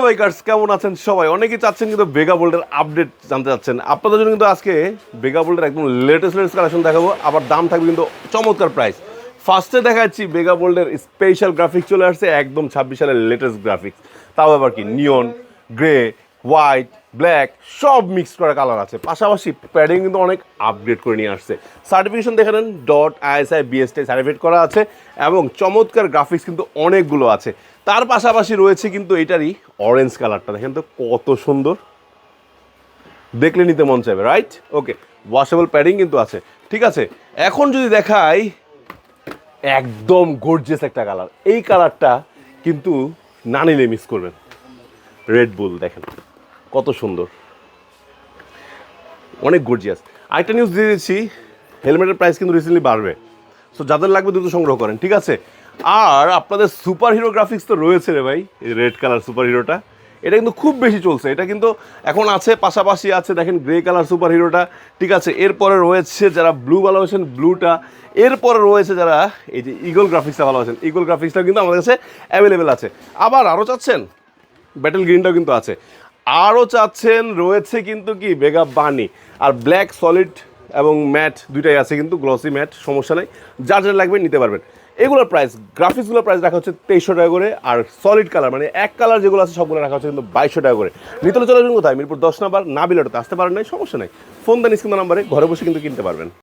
Bikers কেমন আছেন সবাই? অনেকেই চাচ্ছেন কিন্তু বেগা বোল্টের আপডেট জানতে চাচ্ছেন। আপনাদের জন্য কিন্তু আজকে বেগা বোল্টের একদম লেটেস্ট কালেকশন দেখাবো, আবার দাম থাকবে কিন্তু চমৎকার প্রাইস। ফার্স্টে দেখাচ্ছি বেগা বোল্টের স্পেশাল গ্রাফিক্স চলে আসছে, একদম 26 সালের লেটেস্ট গ্রাফিক্স। তাও আবার কি নিয়ন, গ্রে, হোয়াইট, ব্ল্যাক সব মিক্স করা কালার আছে। পাশাপাশি প্যাডিং কিন্তু অনেক আপগ্রেড করে নিয়ে আসছে। সার্টিফিকেশন দেখে নেন, .ISI BST সার্টিফিকেট করা আছে এবং চমৎকার গ্রাফিক্স কিন্তু অনেকগুলো আছে। তার পাশাপাশি রয়েছে কিন্তু এটারই অরেঞ্জ কালারটা, দেখেন তো কত সুন্দর, দেখলে নিতে মন চাইবে, রাইট? ওকে, ওয়াশেবল প্যাডিং কিন্তু আছে। ঠিক আছে, এখন যদি দেখাই একদম গর্জিয়াস একটা কালার, এই কালারটা কিন্তু না নিলে মিস করবেন। রেড বুল দেখেন কত সুন্দর, অনেক গর্জিয়াস। আরেকটা নিউজ দিয়ে দিচ্ছি, হেলমেটের প্রাইস কিন্তু রিসেন্টলি বাড়বে, সো যাদের লাগবে দ্রুত সংগ্রহ করেন, ঠিক আছে? আর আপনাদের সুপার হিরো গ্রাফিক্স তো রয়েছে রে ভাই, এই রেড কালার সুপার হিরোটা, এটা কিন্তু খুব বেশি চলছে, এটা কিন্তু এখন আছে, পাশাপাশি আছে দেখেন গ্রে কালার সুপার হিরোটা, ঠিক আছে? এরপরে রয়েছে যারা ব্লু ভালোবাসেন ব্লুটা, এরপরে রয়েছে যারা এই যে ইগল গ্রাফিক্সটা ভালোবাসেন, ইগল গ্রাফিক্সটা কিন্তু আমাদের কাছে অ্যাভেলেবেল আছে। আবার আরও চাচ্ছেন ব্যাটেল গ্রিনটাও কিন্তু আছে, আরও চাচ্ছেন রয়েছে কিন্তু কি বেগা বানি, আর ব্ল্যাক সলিড এবং ম্যাট দুইটাই আছে, কিন্তু গ্লসি ম্যাট সমস্যা নেই, যার যার লাগবে নিতে পারবেন। এগুলোর প্রাইস, গ্রাফিক্সগুলোর প্রাইস রাখা হচ্ছে 2300 টাকা করে, আর সলিড কালার মানে এক কালার যেগুলো আছে সবগুলো রাখা হচ্ছে কিন্তু 2200 টাকা করে। নিতে হলে চলে আসবেন কোথায়? মিরপুর 10 নাম্বার, না বিলেটতে আসতে পারেন নাই সমস্যা নেই, ফোন দেন স্ক্রিন নাম্বারে, ঘরে বসে কিন্তু কিনতে পারবেন।